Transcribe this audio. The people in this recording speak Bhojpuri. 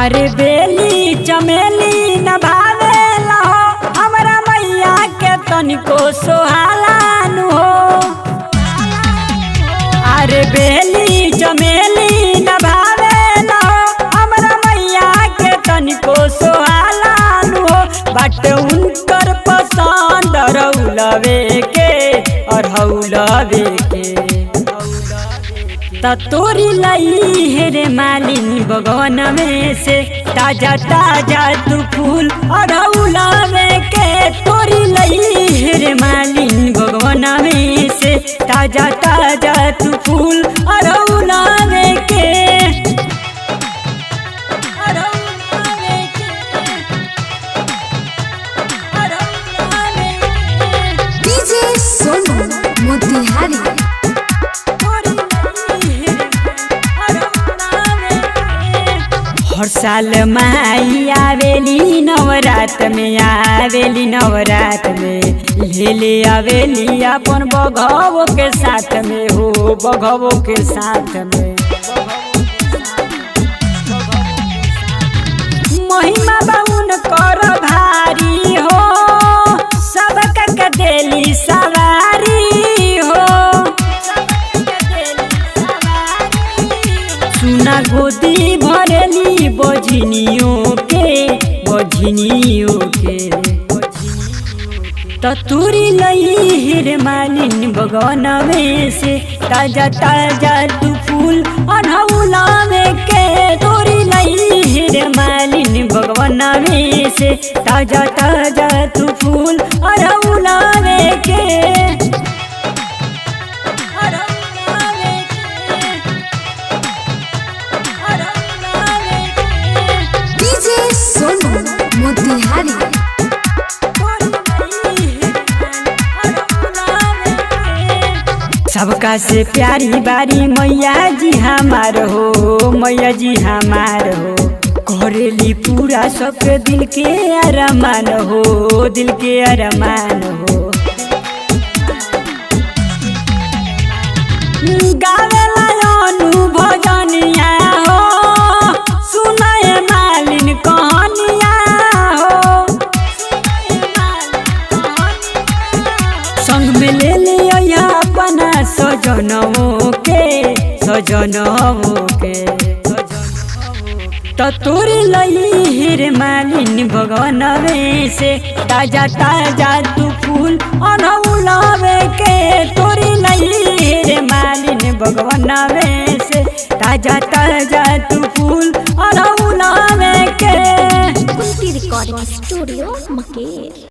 अरे बेली चमेली न भावेला हो हमरा मैया के तनिको सोहालान हो। अरे बेली चमेली न भावेला हो हमरा मैया के तनिको सोहालान हो। बट उनकर पसंद रउलवे के और हउलवे के तोरी लई हेरे मालिन बगवन में से ताजा ताजा तू फूल अड़ौलावे के। तोरी लई हेरे मालिन बगवन में से ताजा ताजा तू फूल अड़ौलावे के। डीजे सोनू मोतिहारी। हर साल माई आवेली नवरात में, आवेली नवरात में ले ले आवेली अपन बघवो के साथ में हो, बघवो के साथ में। महिमा बाउन कर भारी हो सबका के देली सवारी हो। सुना गोदी भरेली बजनियों के, बजनियों के। तूरी लई हिर मालिन बगवन में से ताजा ताजा तू फूल अढ़ौलावे के। तोरी लई हिर मालिन बगवन में से ताजा ताजा तू फूल अढ़ौलावे के। डीजे सोनू मोतिहारी। सबका से प्यारी बारी मैया जी हमार हो, मैया जी हमार हो। करेली पूरा सबके दिल के अरमान हो, दिल के अरमान हो। गावेला अनु भजनिया हो सुनाए मालिन कहानिया हो। संग में ले लिया अपना सजनों के, सजनों के। तोरी लई हिर मालिन भगवन में से ताजा ताजा तू फूल अढ़ौलावे के। तोरी लई हिर मालिन भगवन में से ताजा ताजा तू फूल अढ़ौलावे के। Kunti recording studio Maker.